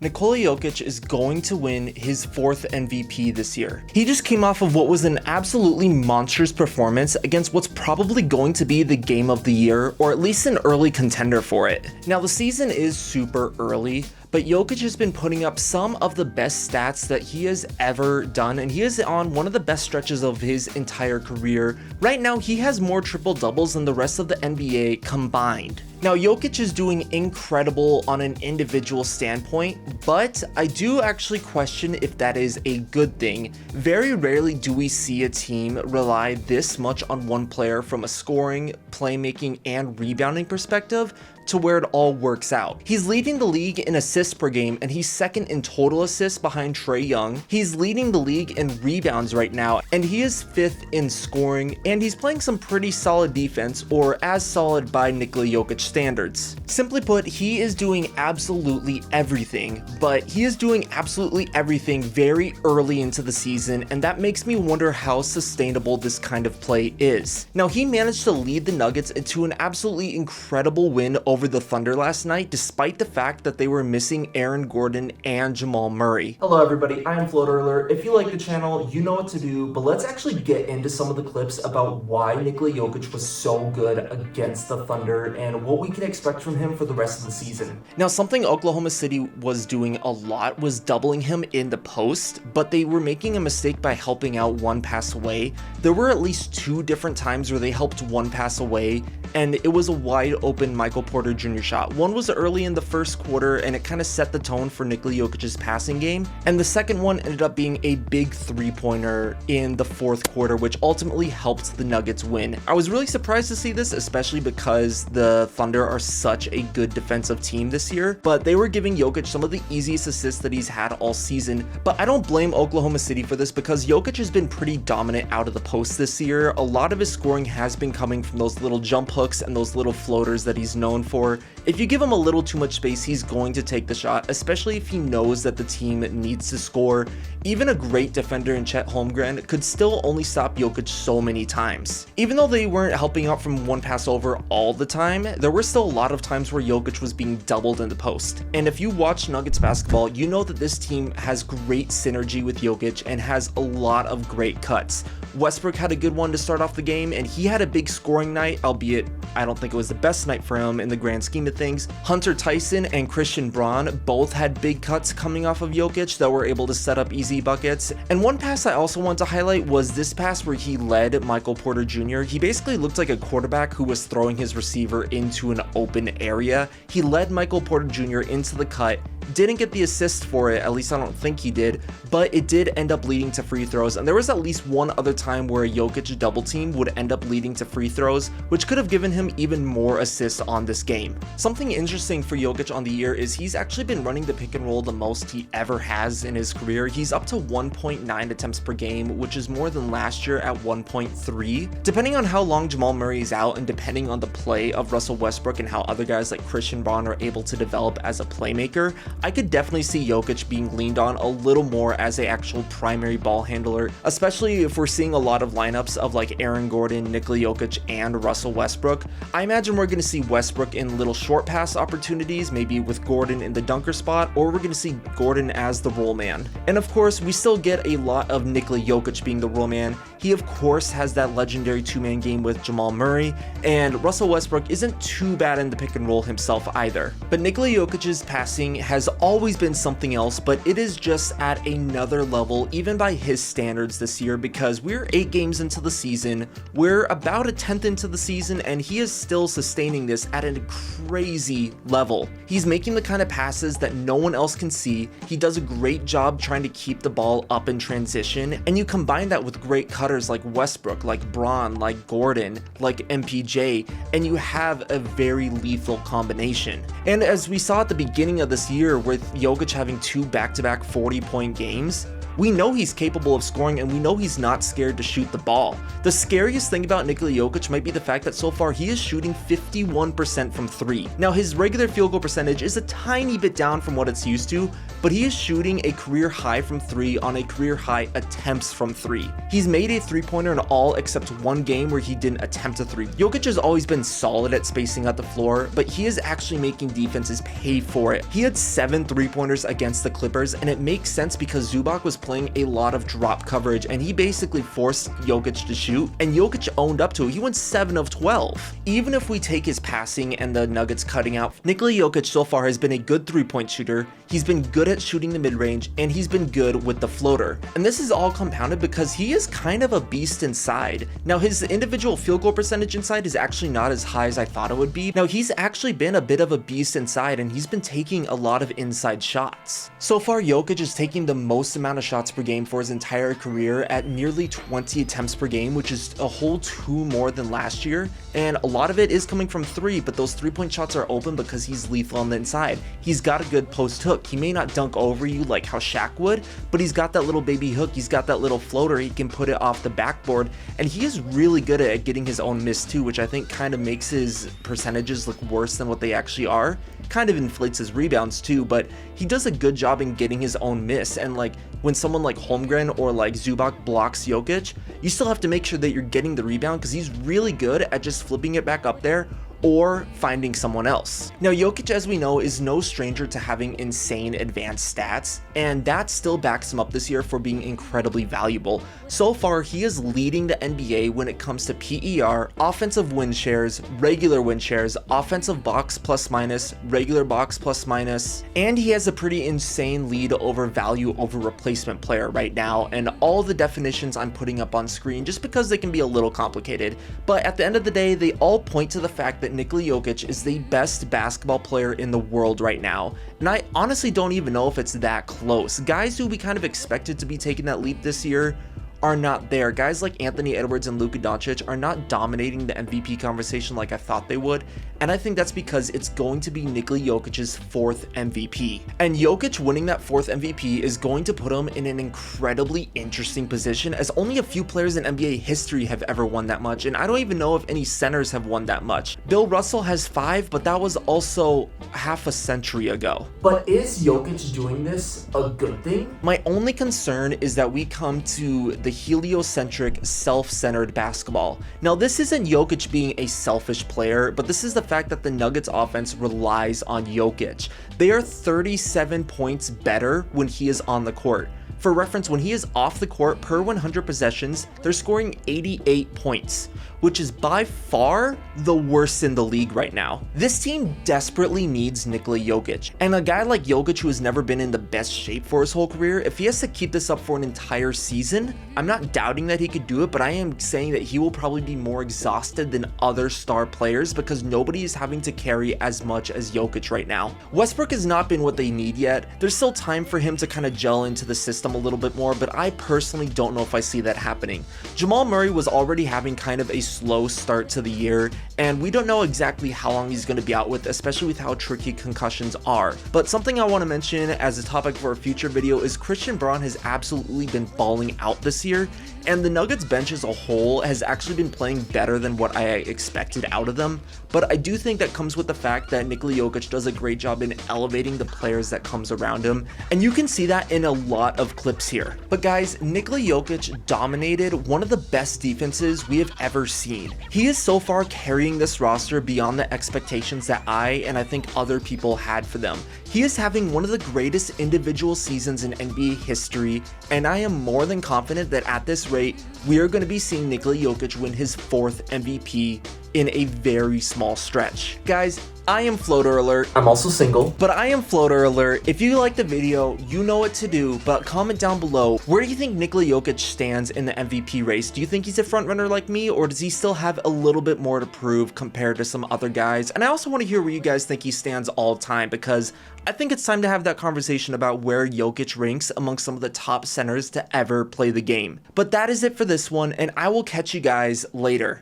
Nikola Jokic is going to win his 4th MVP this year. He just came off of what was an absolutely monstrous performance against what's probably going to be the game of the year, or at least an early contender for it. Now, the season is super early, but Jokic has been putting up some of the best stats that he has ever done, and he is on one of the best stretches of his entire career. Right now, he has more triple-doubles than the rest of the NBA combined. Now, Jokic is doing incredible on an individual standpoint, but I do actually question if that is a good thing. Very rarely do we see a team rely this much on one player from a scoring, playmaking, and rebounding perspective to where it all works out. He's leading the league in assists per game, and he's second in total assists behind Trae Young. He's leading the league in rebounds right now, and he is 5th in scoring, and he's playing some pretty solid defense, or as solid by Nikola Jokic standards. Simply put, he is doing absolutely everything, but he is doing absolutely everything very early into the season, and that makes me wonder how sustainable this kind of play is. Now, he managed to lead the Nuggets into an absolutely incredible win over the Thunder last night, despite the fact that they were missing Aaron Gordon and Jamal Murray. Hello everybody, I am Floater. If you like the channel, you know what to do, but let's actually get into some of the clips about why Nikola Jokic was so good against the Thunder and what we can expect from him for the rest of the season. Now, something Oklahoma City was doing a lot was doubling him in the post, but they were making a mistake by helping out one pass away. There were at least 2 different times where they helped one pass away, and it was a wide open Michael Porter Jr. shot. One was early in the first quarter, and it kind of set the tone for Nikola Jokic's passing game, and the second one ended up being a big 3-pointer in the 4th quarter, which ultimately helped the Nuggets win. I was really surprised to see this, especially because the Thunder are such a good defensive team this year, but they were giving Jokic some of the easiest assists that he's had all season. But I don't blame Oklahoma City for this, because Jokic has been pretty dominant out of the post this year. A lot of his scoring has been coming from those little jump hooks and those little floaters that he's known for. If you give him a little too much space, he's going to take the shot, especially if he knows that the team needs to score. Even a great defender in Chet Holmgren could still only stop Jokic so many times. Even though they weren't helping out from one pass over all the time, there were still a lot of times where Jokic was being doubled in the post. And if you watch Nuggets basketball, you know that this team has great synergy with Jokic and has a lot of great cuts. Westbrook had a good one to start off the game, and he had a big scoring night, albeit I don't think it was the best night for him in the grand scheme of things. Hunter Tyson and Christian Braun both had big cuts coming off of Jokic that were able to set up easy buckets. And one pass I also want to highlight was this pass where he led Michael Porter Jr. He basically looked like a quarterback who was throwing his receiver into an open area. He led Michael Porter Jr. into the cut, didn't get the assist for it, at least I don't think he did, but it did end up leading to free throws, and there was at least one other time where a Jokic double team would end up leading to free throws, which could have given him even more assists on this game. Something interesting for Jokic on the year is he's actually been running the pick and roll the most he ever has in his career. He's up to 1.9 attempts per game, which is more than last year at 1.3. Depending on how long Jamal Murray is out, and depending on the play of Russell Westbrook and how other guys like Christian Braun are able to develop as a playmaker, I could definitely see Jokic being leaned on a little more as an actual primary ball handler, especially if we're seeing a lot of lineups of like Aaron Gordon, Nikola Jokic, and Russell Westbrook. I imagine we're going to see Westbrook in little short pass opportunities, maybe with Gordon in the dunker spot, or we're going to see Gordon as the roll man. And of course, we still get a lot of Nikola Jokic being the roll man. He of course has that legendary 2-man game with Jamal Murray, and Russell Westbrook isn't too bad in the pick and roll himself either. But Nikola Jokic's passing has always been something else, but it is just at another level even by his standards this year, because we're 8 games into the season, we're about a 10th into the season, and he is still sustaining this at a crazy level. He's making the kind of passes that no one else can see. He does a great job trying to keep the ball up in transition, and you combine that with great cutters like Westbrook, like Braun, like Gordon, like MPJ, and you have a very lethal combination. And as we saw at the beginning of this year with Jokic having 2 back-to-back 40-point games, We know he's capable of scoring, and we know he's not scared to shoot the ball. The scariest thing about Nikola Jokic might be the fact that so far he is shooting 51% from 3. Now his regular field goal percentage is a tiny bit down from what it's used to, but he is shooting a career high from 3 on a career high attempts from 3. He's made a 3-pointer in all except one game where he didn't attempt a 3. Jokic has always been solid at spacing out the floor, but he is actually making defenses pay for it. He had 7 3-pointers against the Clippers, and it makes sense because Zubac was playing a lot of drop coverage, and he basically forced Jokic to shoot, and Jokic owned up to it. He went 7 of 12. Even if we take his passing and the Nuggets cutting out, Nikola Jokic so far has been a good 3-point shooter. He's been good at shooting the mid-range, and he's been good with the floater. And this is all compounded because he is kind of a beast inside. Now his individual field goal percentage inside is actually not as high as I thought it would be. Now he's actually been a bit of a beast inside, and he's been taking a lot of inside shots. So far Jokic is taking the most amount of shots per game for his entire career at nearly 20 attempts per game, which is a whole 2 more than last year. And a lot of it is coming from 3, but those 3-point shots are open because he's lethal on the inside. He's got a good post hook. He may not dunk over you like how Shaq would, but he's got that little baby hook. He's got that little floater. He can put it off the backboard, and he is really good at getting his own miss too, which I think kind of makes his percentages look worse than what they actually are. Kind of inflates his rebounds too, but he does a good job in getting his own miss. And like when someone like Holmgren or like Zubac blocks Jokic, you still have to make sure that you're getting the rebound because he's really good at just flipping it back up there or finding someone else. Now Jokic, as we know, is no stranger to having insane advanced stats, and that still backs him up this year for being incredibly valuable. So far he is leading the NBA when it comes to PER, offensive win shares, regular win shares, offensive box plus minus, regular box plus minus, and he has a pretty insane lead over value over replacement player right now. And all the definitions I'm putting up on screen just because they can be a little complicated, but at the end of the day they all point to the fact that Nikola Jokic is the best basketball player in the world right now, and I honestly don't even know if it's that close. Guys who we kind of expected to be taking that leap this year are not there. Guys like Anthony Edwards and Luka Doncic are not dominating the MVP conversation like I thought they would, and I think that's because it's going to be Nikola Jokic's 4th MVP. And Jokic winning that 4th MVP is going to put him in an incredibly interesting position, as only a few players in NBA history have ever won that much, and I don't even know if any centers have won that much. Bill Russell has 5, but that was also half a century ago. But is Jokic doing this a good thing? My only concern is that we come to the heliocentric, self-centered basketball. Now this isn't Jokic being a selfish player, but this is the fact that the Nuggets offense relies on Jokic. They are 37 points better when he is on the court. For reference, when he is off the court per 100 possessions, they're scoring 88 points, which is by far the worst in the league right now. This team desperately needs Nikola Jokic, and a guy like Jokic who has never been in the best shape for his whole career, if he has to keep this up for an entire season, I'm not doubting that he could do it, but I am saying that he will probably be more exhausted than other star players because nobody is having to carry as much as Jokic right now. Westbrook has not been what they need yet. There's still time for him to kind of gel into the system a little bit more, but I personally don't know if I see that happening. Jamal Murray was already having kind of a slow start to the year, and we don't know exactly how long he's going to be out with, especially with how tricky concussions are. But something I want to mention as a topic for a future video is Christian Braun has absolutely been balling out this year, and the Nuggets bench as a whole has actually been playing better than what I expected out of them. But I do think that comes with the fact that Nikola Jokic does a great job in elevating the players that comes around him, and you can see that in a lot of clips here. But guys, Nikola Jokic dominated one of the best defenses we have ever seen. He is so far carrying this roster beyond the expectations that I think other people had for them. He is having one of the greatest individual seasons in NBA history, and I am more than confident that at this rate, we are going to be seeing Nikola Jokic win his 4th MVP in a very small stretch. Guys, I am Floater Alert. I'm also single, but I am Floater Alert. If you like the video, you know what to do, but comment down below, where do you think Nikola Jokic stands in the MVP race? Do you think he's a front runner like me, or does he still have a little bit more to prove compared to some other guys? And I also want to hear where you guys think he stands all time, because I think it's time to have that conversation about where Jokic ranks among some of the top centers to ever play the game. But that is it for this one, and I will catch you guys later.